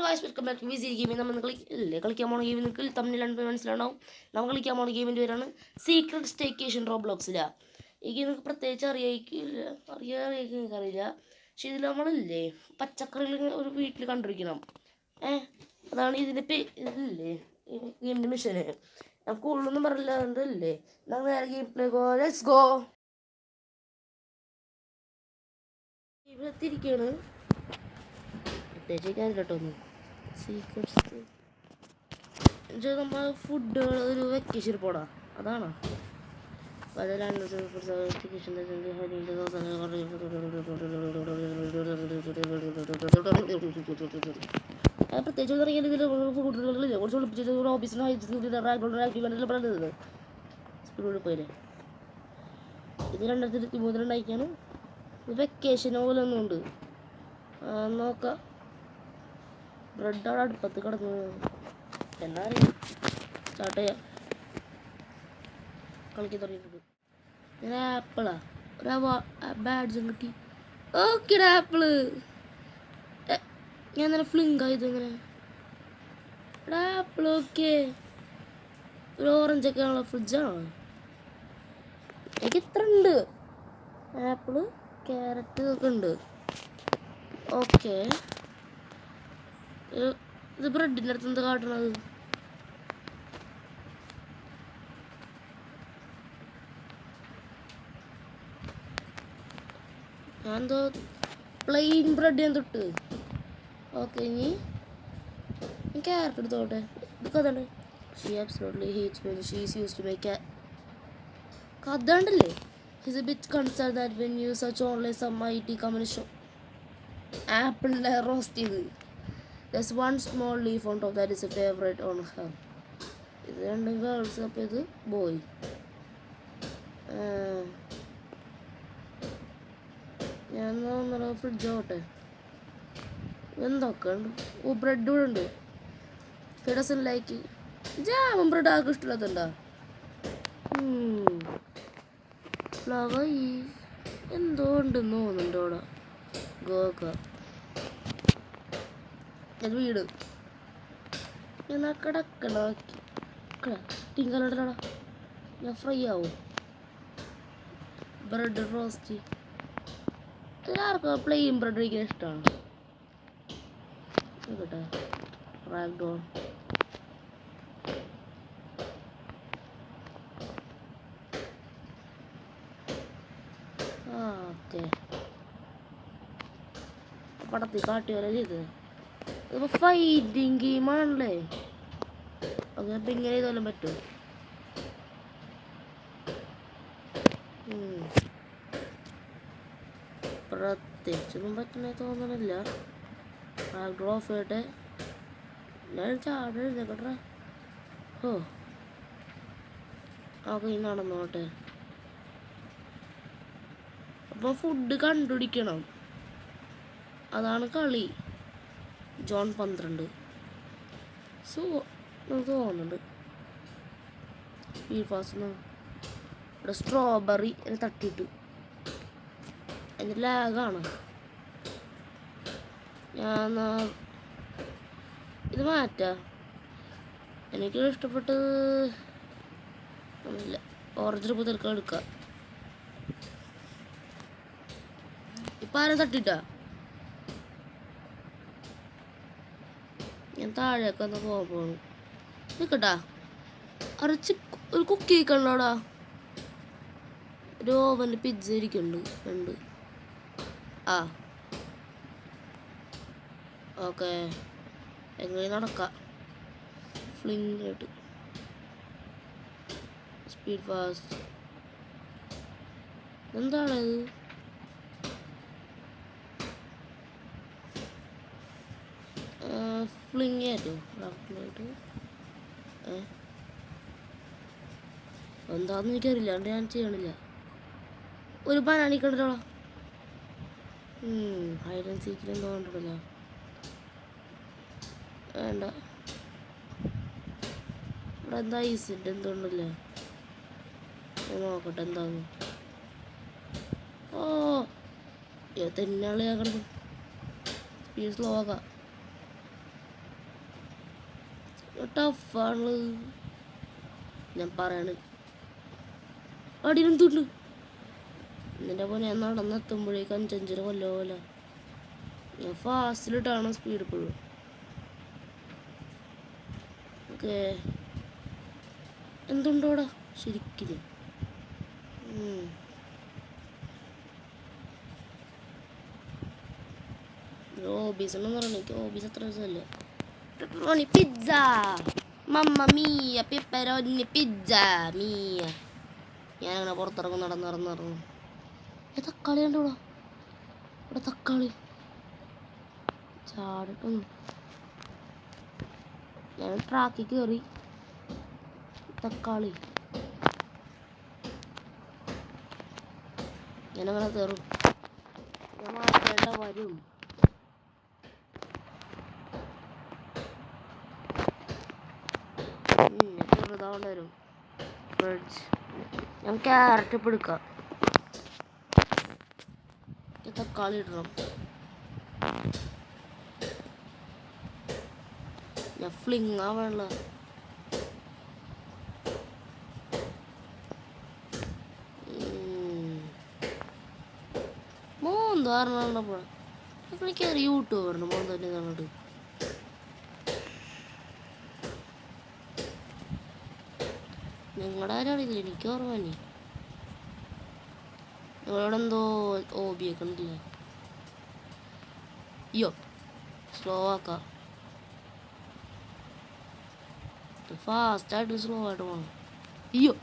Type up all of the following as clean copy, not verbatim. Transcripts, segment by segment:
Guys welcome back to VC gaming. നമ്മൾ കളിക്കാൻ പോണ ഗെയിം നിങ്ങൾക്ക് തമ്മിൽ മനസ്സിലാവും. നമ്മൾ കളിക്കാൻ പോണ ഗെയിമിൻ്റെ പേരാണ് സീക്രട്ട് സ്റ്റേക്കേഷൻ റോബ്ലോക്സിലാണ്. ഈ ഗെയിം നിങ്ങൾക്ക് പ്രത്യേകിച്ച് അറിയില്ല. പക്ഷെ ഇതിൽ നമ്മളില്ലേ പച്ചക്കറികൾ ഒരു വീട്ടിൽ കണ്ടിരിക്കണം. അതാണ് ഇതിൻ്റെ ഇതില്ലേ ഗെയിമിൻ്റെ മിഷന്. ഞാൻ കൂടുതലൊന്നും പറയില്ല, അതുകൊണ്ടല്ലേ നമ്മൾ നേരെ game play go. Let's go. ഇവിടെത്തിരിക്കുകയാണ്. പ്രത്യേകിച്ച് കേട്ടൊന്നും സീക്രട്സ് നമ്മൾ ഫുഡുകൾ ഒരു വെക്കേഷൻ പോടാ അതാണോ പ്രത്യേകിച്ച് ഇറങ്ങിയാൽ ഇതിൽ ഫുഡുകളില്ല. കുറച്ച് ഒളിപ്പിച്ചിട്ട് ഓഫീസിന് സ്പീഡ് പോയില്ലേ. ഇത് 2023 ഉണ്ടാക്കിയാണ്. വെക്കേഷൻ പോലെ ഒന്നും ഉണ്ട്. നോക്കാം. ബ്രെഡാണ് അടുപ്പത്ത് കിടക്കുന്നത്. എന്നാ അറിയാം സ്റ്റാർട്ട് ചെയ്യാം. കളിക്കാൻ തുടങ്ങിയിട്ടുണ്ട്. ഞാൻ ആപ്പിളാ ഒരു ബാഡ്ജും കിട്ടി. Okay apple. ഞാൻ തന്നെ ഫ്ലിങ്കായത് ഇങ്ങനെ ആപ്പിൾ. ഓക്കെ ഒരു ഓറഞ്ചൊക്കെ ആണല്ലോ. ഫ്രിഡ്ജാണോ? എനിക്ക് ഇത്ര ഉണ്ട്. ആപ്പിള് ക്യാരറ്റ് ഒക്കെ ഉണ്ട്. ഓക്കെ ഇത് ബ്രെഡിൻ്റെ അടുത്ത് എന്താ കാട്ടണത്? ഞാൻ എന്തോ പ്ലെയിൻ ബ്രെഡ് ഞാൻ തൊട്ട്. ഓക്കെ ഇനി ക്യാരറ്റ് എടുത്തോട്ടെ. ഇത് കഥണ്ട്. She absolutely hates when she is used to make കഥ ഉണ്ടല്ലേ. He's a bit concerned that when you search online some mighty combination ആപ്പിളിനെ റോസ്റ്റ് ചെയ്ത്. There's one small leaf on top that is a favorite on her. ഇത് രണ്ടും girls. അപ്പോൾ ഇത് boy. ഞാൻ ഒന്നര ഫ്രിഡ്ജ് ആവട്ടെ. എന്തൊക്കെ ഉണ്ട്. ഓ ബ്രെഡ് കൂടെ ഉണ്ട്. ഡസൻ ലൈക്ക് ജാമും ബ്രെഡ് ആർക്കും ഇഷ്ടമില്ലാത്തണ്ടാ. ഫ്ലവർ എന്തോ ഉണ്ടെന്ന് തോന്നുന്നുണ്ട് അവിടെ. ഗോക വീട് എന്നാ കിടക്കണാക്കി ടിങ്കലടാ. ഞാൻ ഫ്രൈ ആവും. ബ്രെഡ് റോസ്റ്റ് എല്ലാവർക്കും പ്ലെയിൻ ബ്രെഡ് കഴിക്കാൻ ഇഷ്ടമാണ് കേട്ടോ. റാഗ്ഡോൺ ഓക്കെ പടത്തിൽ കാട്ടിയോലെ ചെയ്ത്. ഇതിപ്പോൾ ഫൈറ്റിങ് ഗെയിമാണല്ലേ. ഓക്കെ അപ്പം ഇങ്ങനെ ചെയ്താലും പറ്റുമോ? പ്രത്യേകിച്ചൊന്നും പറ്റണേ തോന്നണില്ല. ഓഫ് ചെയ്യട്ടെ. ഞാൻ ചാടുന്നേക്കട്ടെ. ഓ ഓക്കെ ഈ നടന്നോട്ടെ. അപ്പോൾ ഫുഡ് കണ്ടുപിടിക്കണം, അതാണ് കളി. ജോൺ 12 സോ നമുക്ക് തോന്നുന്നുണ്ട് സ്പീഡ് ഫാസ്റ്റ്. ഇവിടെ സ്ട്രോബെറി തട്ടിയിട്ട് അതിൻ്റെ ലാഗാണ്. ഞാൻ ഇത് മാറ്റാം. എനിക്ക് ഇഷ്ടപ്പെട്ട് ഒന്നുമില്ല. ഓറഞ്ച് ഇപ്പോൾ തിരക്കാൻ എടുക്കാം. ഇപ്പം ആരും തട്ടിട്ടാ. ഞാൻ താഴേക്ക് വന്ന് പോകാൻ നിൽക്കട്ടാ. അരച്ച് ഒരു കുക്ക് കേൾക്കണോടാ. ഒരു ഓവനിൽ പിസ്സ ഇരിക്കുന്നുണ്ട്. ആ ഓക്കെ എങ്ങനെ നടക്കാം. ഫ്ലിങ് ആയിട്ട് സ്പീഡ് ഫാസ്റ്റ്. എന്താണത്? ഫ്ലിങ് ആയിട്ടോ റാഫ്റ്റിനായിട്ട്. എന്താണെന്ന് എനിക്കറിയില്ല, അതുകൊണ്ട് ഞാൻ ചെയ്യണില്ല. ഒരു ബനാനിക്കണ്ടല്ലോ. ഹൈഡ് ആൻഡ് സീക്കിൽ എന്തോ കണ്ടിട്ടില്ല. വേണ്ട. ഇവിടെ എന്താ ഐസിൻ്റെ എന്തുകൊണ്ടല്ലേ. ഞാൻ നോക്കട്ടെ എന്താന്ന്. ഓ തന്നെയാണ് ഞാൻ കണ്ടത്. സ്പീഡ് സ്ലോ ആക്കാം. ടഫാണ് ഞാൻ പറയണ. അടിയിലെന്തുണ്ട് ഇതിൻ്റെ പോലെ ഞാൻ നടന്നെത്തുമ്പോഴേക്ക് 5-5 കൊല്ലോ പോലെ. ഞാൻ ഫാസ്റ്റിലിട്ടാണ് സ്പീഡ് ഇപ്പോഴും. ഓക്കെ എന്തുണ്ടോടാ ശരിക്കും. ഓബീസ് എന്ന് പറഞ്ഞ എനിക്ക് ഓബീസ് അത്ര രസമല്ല. പെപ്പറോണി പിസ്സ മമ്മ മീയ പെപ്പറോണി പിസ്സ മീയ. ഞാനങ്ങനെ പുറത്തിറങ്ങും നടന്നിറങ്ങും. തക്കാളി കണ്ടോടാ ഇവിടെ തക്കാളി ചാടിട്ടൊന്നും. ഞാൻ ട്രാക്കിൽ കയറി തക്കാളി ഞാനങ്ങനെ കയറും. ഞാൻ മാറ്റേണ്ട വരും. ചെറുതാവേണ്ട വരും. ഫ്രിഡ്ജ് ഞാൻ ക്യാരറ്റ് ഇപ്പം എടുക്കാം. തക്കാളി ഇടണം. ഞാൻ ഫ്ലിങ്ങാ വേണ്ട. മോന്താറിനപ്പോൾ എനിക്ക് യൂട്യൂബ് പറഞ്ഞു മോൻ തന്നെ കണ്ടിട്ട്. നിങ്ങളുടെ ആരാണില്ല എനിക്ക് ഓർമ്മ തന്നെ. നിങ്ങളോട് എന്തോ ഓബിയൊക്കെ ഉണ്ടല്ല. അയ്യോ സ്ലോ ആക്കാം. ഫാസ്റ്റായിട്ട് സ്ലോ ആയിട്ട് പോകണം. അയ്യോ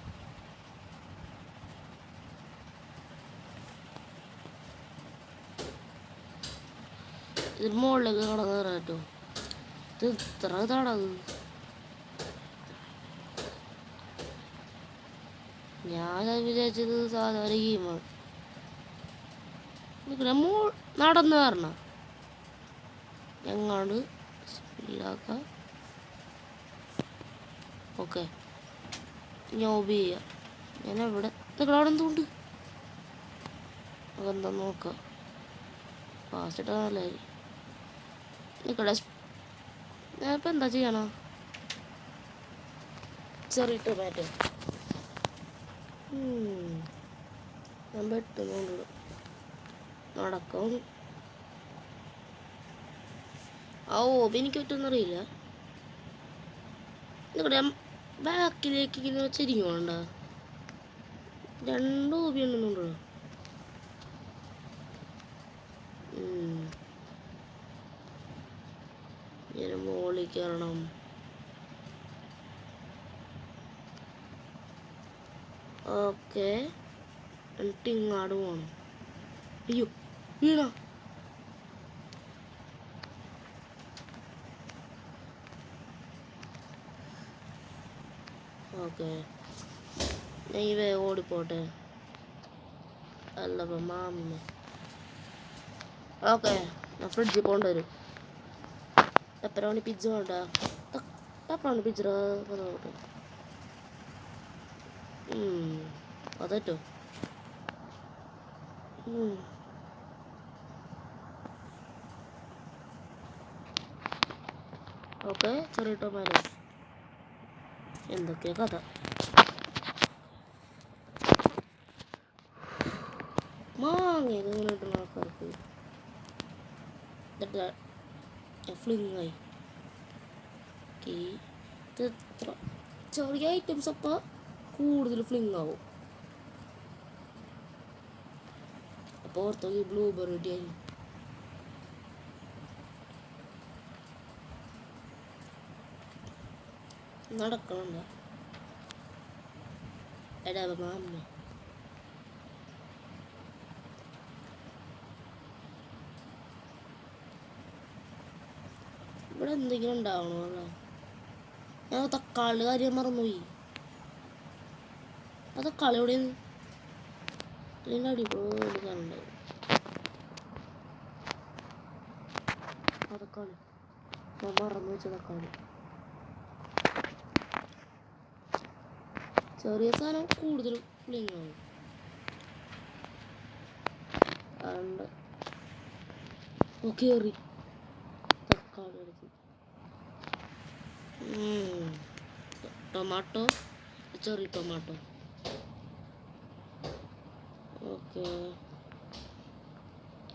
ഇതിന് മുകളിലേക്ക് കടന്നു കയറാം കേട്ടോ. ഇത് ഇത്ര ഇതാണത്. ഞാൻ വിചാരിച്ചത് സാധാരണ ഗെയിമാണ്. നടന്നു കയറണം. എങ്ങാണ്ട് സ്പീഡാക്കാം. ഓക്കെ ഞാൻ ഓബി ചെയ്യാം. ഞാൻ എവിടെ നിങ്ങളവിടെ എന്തുകൊണ്ട് അതെന്താ നോക്കാം. ഫാസ്റ്റ് ഇട്ടാൽ നല്ലതായിരിക്കും. നിൽക്കട്ടെ ഞാനിപ്പോൾ എന്താ ചെയ്യണോ ചെറിയ ടൊമാറ്റോ ഞാൻ പെട്ടെന്ന് നടക്കാം. ആ ഓബി എനിക്ക് പറ്റുമെന്നറിയില്ല. നിങ്ങളുടെ ബാക്കിലേക്ക് ഇങ്ങനെ ചെരിഞ്ഞു വേണ്ട. 2 ഓബി ഉണ്ടെന്നുണ്ടോ. ഞാൻ മുകളിൽ കയറണം. ഓക്കെ എന്നിട്ട് ഇങ്ങാട് പോകണം. അയ്യോ വീണ. ഓക്കെ ഞാൻ ഈ വേഗം ഓടിപ്പോട്ടെ. അല്ല മാമ. ഓക്കെ ഞാൻ ഫ്രിഡ്ജിൽ പോകേണ്ടി വരും. പെപ്പറോണി പിസ്സ വേണ്ട. പെപ്പറോണി പിസ്സ നോക്കട്ടെ. അതോ ഓക്കെ ചെറിയ ടൊമാറ്റോ എന്തൊക്കെയാ കഥ. മാങ്ങയൊക്കെ ഇങ്ങനെ കിട്ടുന്ന ആൾക്കാർക്ക് ഫ്ലിങ്ങായി. ഇത് എത്ര ചെറിയ ഐറ്റംസ് അപ്പോൾ കൂടുതൽ ഫ്ലിങ് ആവും. അപ്പോൾ ഓർത്തൊക്കെ ബ്ലൂബെറി ആയി. നടക്കണണ്ട എടാ മാമ. ഇവിടെ എന്തെങ്കിലും ഉണ്ടാവണമല്ലോ. ഞാൻ തക്കാളിയുടെ കാര്യം മറന്നുപോയി. ആ തക്കാളി എവിടെയാണ്? ഇതിൻ്റെ അടിപൊളി കണ്ടുണ്ടായി ആ തക്കാളി. ഞാൻ മറന്നു വെച്ച തക്കാളി. ചെറിയ സാധനം കൂടുതലും പുളിങ്ങാവും. അതുകൊണ്ട് കയറി തക്കാളി എടുത്ത് ടൊമാറ്റോ, ചെറി ടൊമാറ്റോ. ഓക്കെ,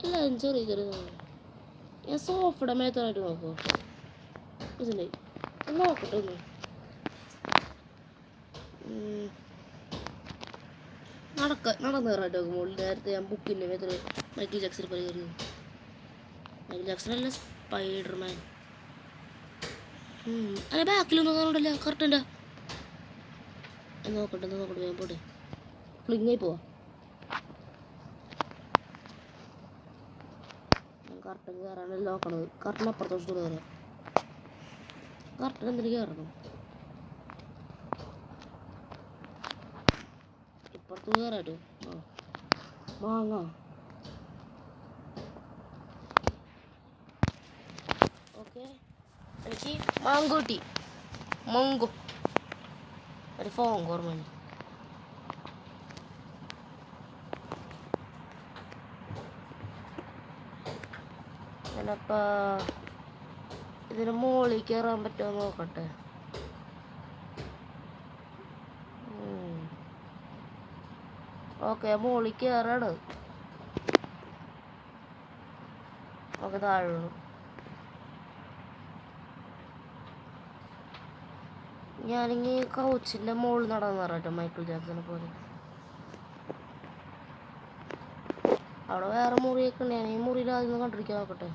എല്ലാം ചെറിയ ചെറിയതാണ്. ഞാൻ സോഫയുടെ മേത്തായിട്ട് നോക്കുമോ ഇതിൻ്റെ നോക്കട്ടെ ഒന്ന്. നടന്നു കയറായിട്ട് നോക്കുമ്പോൾ നേരത്തെ ഞാൻ ബുക്കിൻ്റെ മേത്തിൽ മൈക്കിൾ ജാക്സൺ പോലെ കയറിയത്. മൈക്കിൾ ജാക്സൺ അല്ല, സ്പൈഡർമാൻ. അല്ല, ബാക്കിലൊന്നും കാണണ്ടല്ലോ കറക്റ്റൻ്റെ. നോക്കട്ടെ ഞാൻ പോട്ടെ. ഫ്ലിങ്ങായി പോവാ. കറക്റ്റ് കയറാനല്ല നോക്കണത്. കറക്റ്റിന് അപ്പുറത്തോട്ട് കയറാം. കറക്റ്റിന് എന്തിനു കയറണം? ഇപ്പുറത്ത് കയറാട്ടോ. മാങ്ങ. ഓക്കെ, എനിക്ക് മാങ്കോ കിട്ടി. മങ്കോ ഒരു ഫോൺ ഓർമ്മ. ഞാനപ്പോൾ ഇതിന് മുകളിൽ കയറാൻ പറ്റുമോ നോക്കട്ടെ. ഓക്കെ, മുകളിൽ കയറാണ്. ഓക്കെ, താഴെ ഞാനിങ്ങി കൗച്ചിൻ്റെ മുകളിൽ നടന്നു കേട്ടോ, മൈക്കിൾ ജാക്സനെ പോലെ. അവിടെ വേറെ മുറിയൊക്കെ ഉണ്ട്. ഞാൻ ഈ മുറിയിൽ ആദ്യം കണ്ടിരിക്കാൻ നോക്കട്ടെ.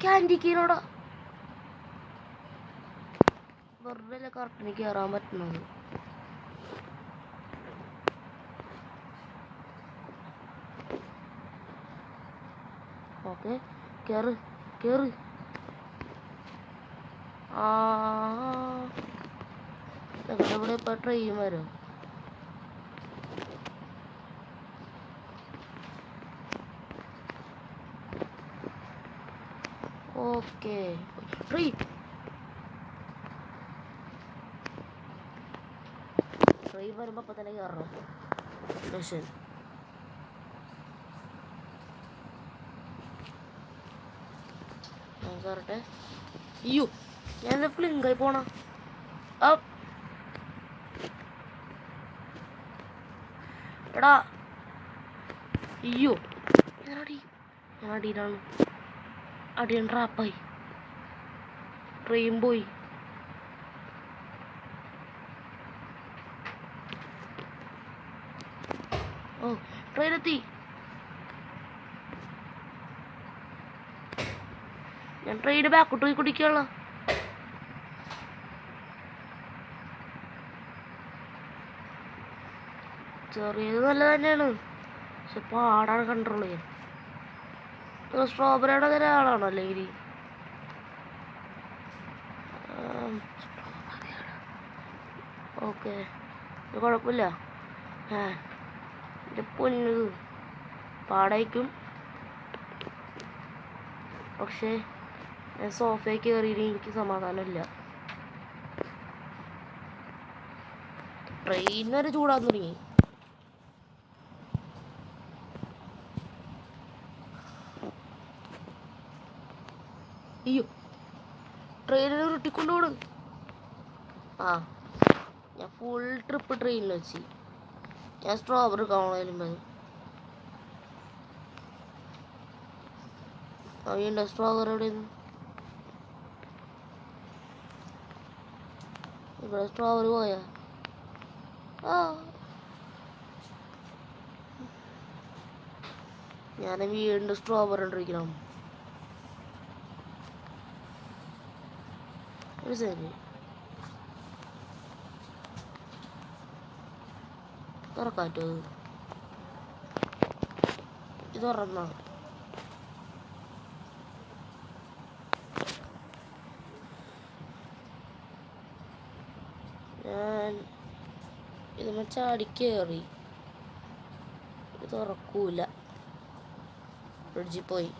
ക്യാൻഡിക്കീനോടാ വെറുതെ കറക്റ്റിന് കയറാൻ പറ്റുന്നത്. ഓക്കെ, കേറ്. ഇവിടെ ഇപ്പം ട്രെയിൻ വരും. ഓക്കെ, ട്രെയിൻ വരുമ്പോൾ അപ്പം തന്നെ കയറണം. സ്റ്റേഷൻ കയറട്ടെ. അയ്യോ, ഞാൻ ഫ്ലിങ്കായി പോണ. എടാ, അയ്യോ, ഞാൻ അടിയിലാണ്. അടിയാണ്, ട്രാപ്പായി. ട്രെയിൻ പോയി. ഓ, ട്രെയിൻ എത്തി. ഞാൻ ട്രെയിന് ബാക്കോട്ട് പോയി കുടിക്കാനുള്ള. ചെറിയത് നല്ല തന്നെയാണ്, പക്ഷെ പാടാണ് കൺട്രോൾ ചെയ്യാൻ. സ്ട്രോബെറിയുടെ തന്നെ ആളാണോ അല്ലെങ്കിൽ? ഓക്കെ, കുഴപ്പമില്ല. എൻ്റെ പൊന്നു പാടായിരിക്കും, പക്ഷേ ഞാൻ സോഫയിൽ കയറിയിട്ട് എനിക്ക് സമാധാനമില്ല. ട്രെയിൻ വരെ ചൂടാൻ തുടങ്ങി. അയ്യോ, ട്രെയിനിൽ ഉരുട്ടിക്കൊണ്ടുപോണ്. ഞാൻ ഫുൾ ട്രിപ്പ് ട്രെയിനിൽ വെച്ച്. ഞാൻ സ്ട്രോബെറി കാണാനും മതി. അവയുണ്ട് സ്ട്രോബെറി എവിടെയെന്ന്? ഇവിടെ സ്ട്രോബെറി പോയാ? ഞാൻ വീണ്ടും സ്ട്രോബെറി ഇട്ടിരിക്കണം. ശരി, തുറക്കാറ്റോ? ഇത് തുറന്നോ? ഞാൻ ഇത് ചാടിക്കേറി. ഇത് തുറക്കൂല. ഫ്രിഡ്ജിൽ പോയി.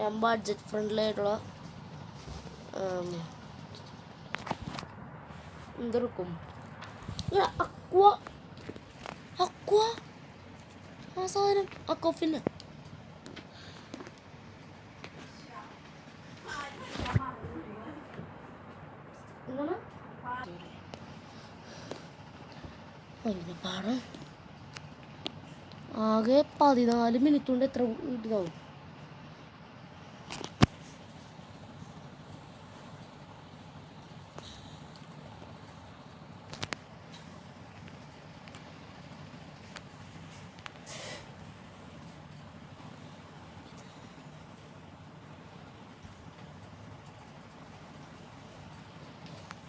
ഞാൻ ബഡ്ജറ്റ് ഫ്രണ്ട്ലി ആയിട്ടുള്ള എന്തെടുക്കും? അക്വ അക്വ ആ സാധനം അക്കോഫില്ല. പാടം ആകെ 14 മിനിറ്റ് കൊണ്ട് എത്ര ഇതാവും.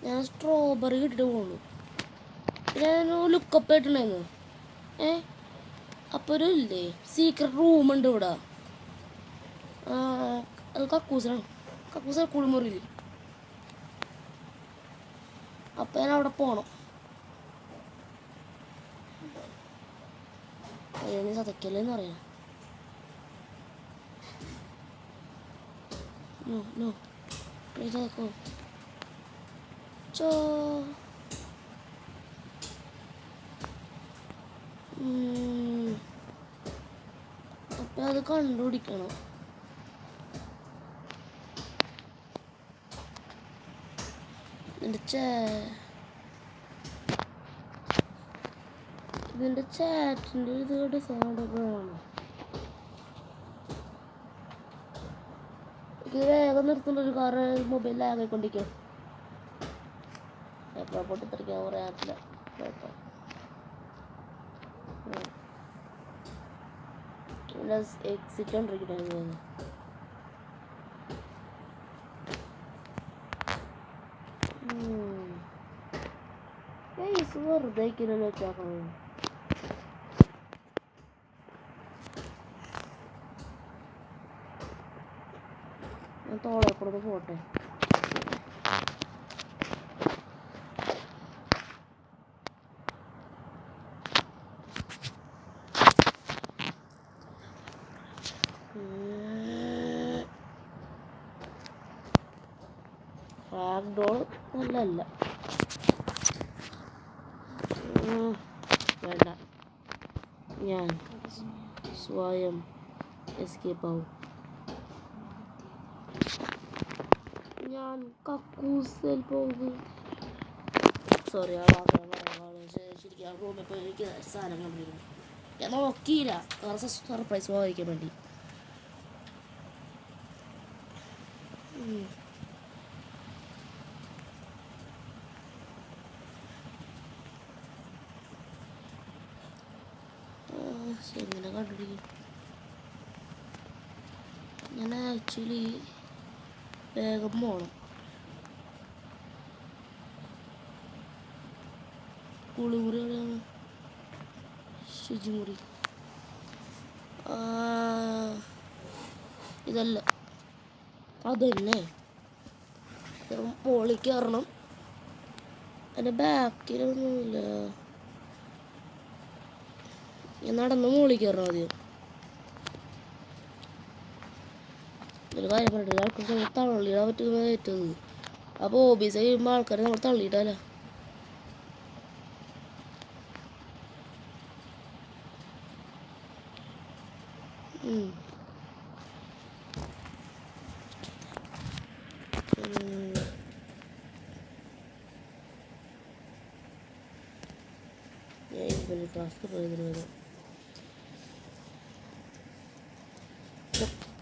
ഞാൻ സ്ട്രോബെറി കിട്ടിട്ട് പോകുന്നു. ഞാൻ ലുക്കപ്പ് ആയിട്ടുണ്ടായിരുന്നു. അപ്പോൾ ഒരു ഇല്ലേ സീക്രട്ട് റൂമുണ്ട് ഇവിടെ. അത് കക്കൂസാണ്. കക്കൂസ കുളിമുറിയിൽ. അപ്പം ഞാൻ അവിടെ പോകണം. അതിന് ചതക്കല്ലെന്ന് പറയാം. നോ നോ ചതക്കോ ചോ. അപ്പം അത് കണ്ടുപിടിക്കണം. ഇതിൻ്റെ ചാറ്റിൻ്റെ ഇത് ഡിസൈഡൊക്കെയാണ്. ഇത് വേഗം നിർത്തുന്ന ഒരു കാറ് മൊബൈൽ ലാഗായിക്കൊണ്ടിരിക്കും. എപ്പോഴാണ് പൊട്ടിത്തെറിക്കാൻ പറയാറ്റില്ല. എക്സിറ്റ് കൊണ്ടിരിക്കണേ. വെറുതെ വെച്ചാക്കണേ. ഞാൻ തോളെപ്പുറത്ത് പോട്ടെ. ഡോൾ നല്ലല്ല. വേണ്ട, ഞാൻ സ്വയം എസ്കേപ്പ് ആവും. ഞാൻ കക്കൂസിൽ പോകും. സോറി, ആ വാക്കാണ് ശരിക്കും. ആ റൂമിൽ പോയി എനിക്ക് സാധനം കണ്ടിരുന്നു. ഞാൻ നോക്കിയില്ല, കാരണം സർപ്രൈസ് വാങ്ങിക്കാൻ വേണ്ടി. എങ്ങനെ കണ്ടുപിടിക്കും? ഞാൻ ആക്ച്വലി വേഗം പോകണം. കുളിമുറി എവിടെയാണ്? ശുചിമുറി. ഇതല്ല, അതന്നെ. മോളിൽ കയറണം. എൻ്റെ ബാക്കിലൊന്നുമില്ല. ഞാൻ നടന്ന് മോളിൽ കയറണം ആദ്യം. ഒരു കാര്യം പറഞ്ഞില്ല, ആൾക്കാർ നമ്മൾ തള്ളിയിടാൻ പറ്റുന്ന ഏറ്റവും. അപ്പോൾ ഓബീസ് കഴിയുമ്പോൾ ആൾക്കാരെ നമ്മൾ തള്ളിയിടാല. ക്ലാസ് പോയതിന്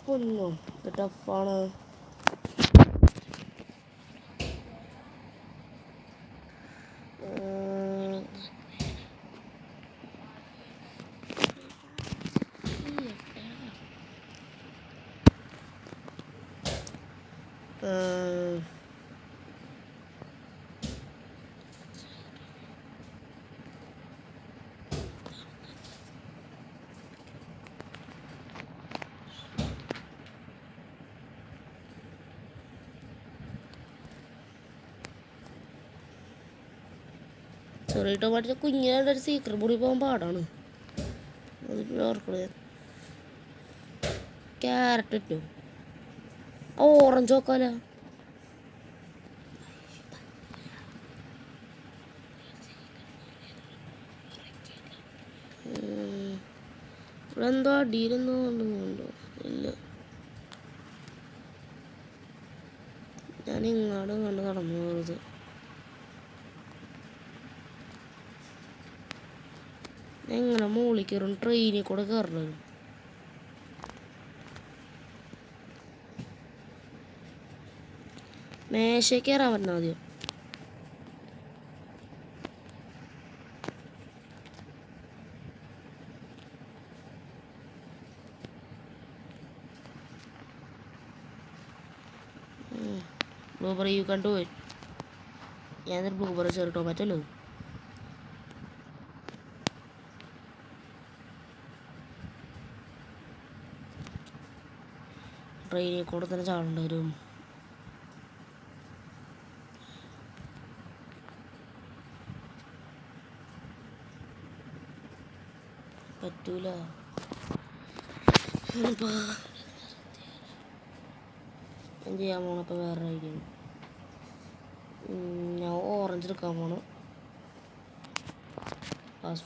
പൊന്നോ ഇത് ടഫാണ്. ചെറിയ ടൊമാറ്റോ കുഞ്ഞായിട്ട് ഒരു സീക്രട്ട് മുറി പോകാൻ പാടാണ്. അതിപ്പോഴും ഓർക്കണേ. ക്യാരറ്റ് ഇട്ടോ, ഓറഞ്ച് നോക്കാല. ഇവിടെ എന്തോ അടിയിലെന്തോ ഉണ്ടോ? ഇല്ല, ഞാൻ ഇങ്ങോട്ടും കണ്ട് കടന്നു പോകരുത്. എങ്ങനെ മുകളിൽ കയറും? ട്രെയിനിൽ കൂടെ കയറണം. മേശയ്ക്ക് കയറാൻ പറ്റണം ആദ്യം. ബ്ലൂബെറി യു കണ്ടു പോയി. ഞാനൊരു ബ്ലൂബെറി ചെറു ടൊമാറ്റോ. ട്രെയിനിൽ കൂടെ തന്നെ ചാടേണ്ടി വരും. പറ്റൂല. ഞാൻ ചെയ്യാൻ പോണപ്പോൾ വേറെ ഐഡിയ. ഞാൻ ഓറഞ്ച് എടുക്കാൻ പോണു.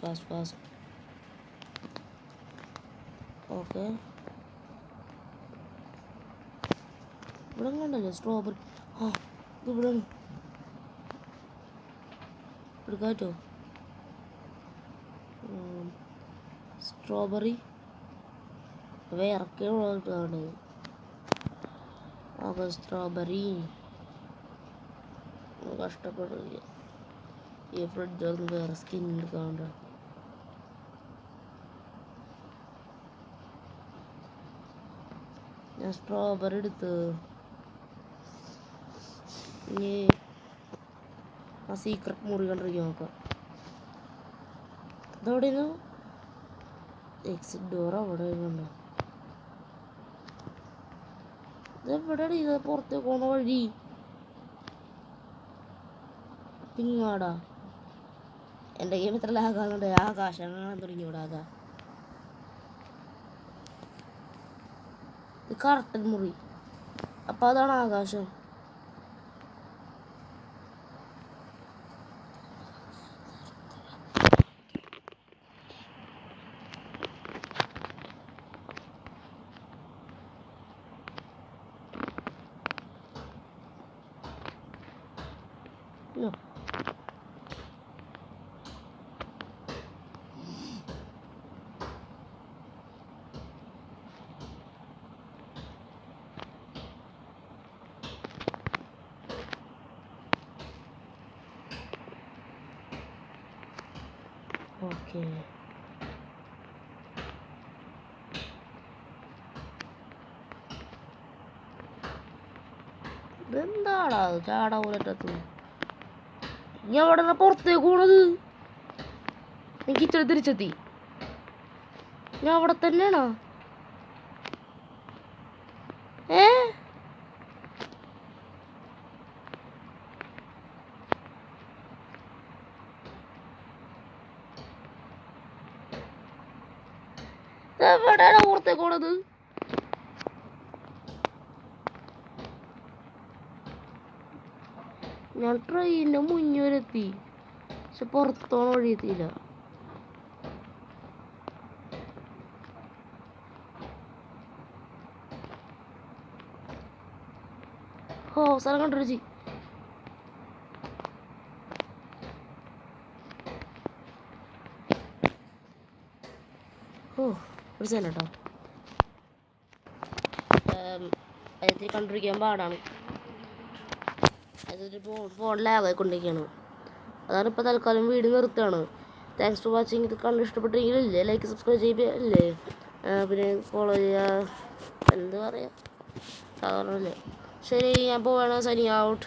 ഫാസ്റ്റ്. ഓക്കെ, ഇവിടെ കണ്ടല്ലോ സ്ട്രോബെറി. ആ, ഇത് ഇവിടെ എടുക്കാൻ പറ്റുമോ? സ്ട്രോബെറി ഇറക്കിയാണ്. ഓക്കെ, സ്ട്രോബെറി കഷ്ടപ്പെടുക. ഈ ഫ്രിഡ്ജൊന്നും വേറെ സ്കിൻ എടുക്കാണ്ട. ഞാൻ സ്ട്രോബെറി എടുത്ത് ഇനി ആ സീക്രട്ട് മുറി കണ്ടിരിക്കാൻ നോക്കാം. ഇതെവിടെയാണ്? എക്സിറ്റ് ഡോർ അവിടെ കണ്ടോ? ഇതെവിടെയാണ്? ഇത് പുറത്തേക്ക് പോണ വഴി പിങ്ങാടാ. എൻ്റെ ഗെയിം ഇത്ര ലാഗാകുന്നുണ്ട്. ആകാശം കാണാൻ തുടങ്ങി ഇവിടെ. ഇത് കറക്റ്റ് മുറി. അപ്പം അതാണ് ആകാശം. ഓക്കെ, ഇതെന്താടാ ചാടാ പോലറ്റത്ത്? ഞാൻ അവിടെ നിന്ന് പുറത്തേക്ക് പോണത്. എനിക്ക് ഇത്ര തിരിച്ചെത്തി. ഞാൻ അവിടെ തന്നെയാണോ? എവിടെയാണ് പുറത്തേക്ക് പോണത്? ഞാൻ ട്രെയിനിന്റെ മുന്നിൽ വരെ എത്തി, പക്ഷെ പുറത്തോണം വഴിയെത്തിയില്ല. സ്ഥലം കണ്ടുപിടിച്ച്. ഒരു സ്ഥലം കേട്ടോ. അതിൽ കണ്ടിരിക്കാൻ പാടാണ്. അതൊരു ഫോൺ ലാഗായിക്കൊണ്ടിരിക്കുകയാണ്. അതാണ് ഇപ്പോൾ തൽക്കാലം വീഡിയോ നിർത്തുകയാണ്. Thanks for watching. ഇത് കണ്ട് ഇഷ്ടപ്പെട്ടെങ്കിലില്ലേ ലൈക്ക് സബ്സ്ക്രൈബ് ചെയ്യില്ലേ, പിന്നെ ഫോളോ ചെയ്യുക. എന്ത് പറയുക, സാധാരണ. ശരി, ഞാൻ പോവാണ്. Signing out.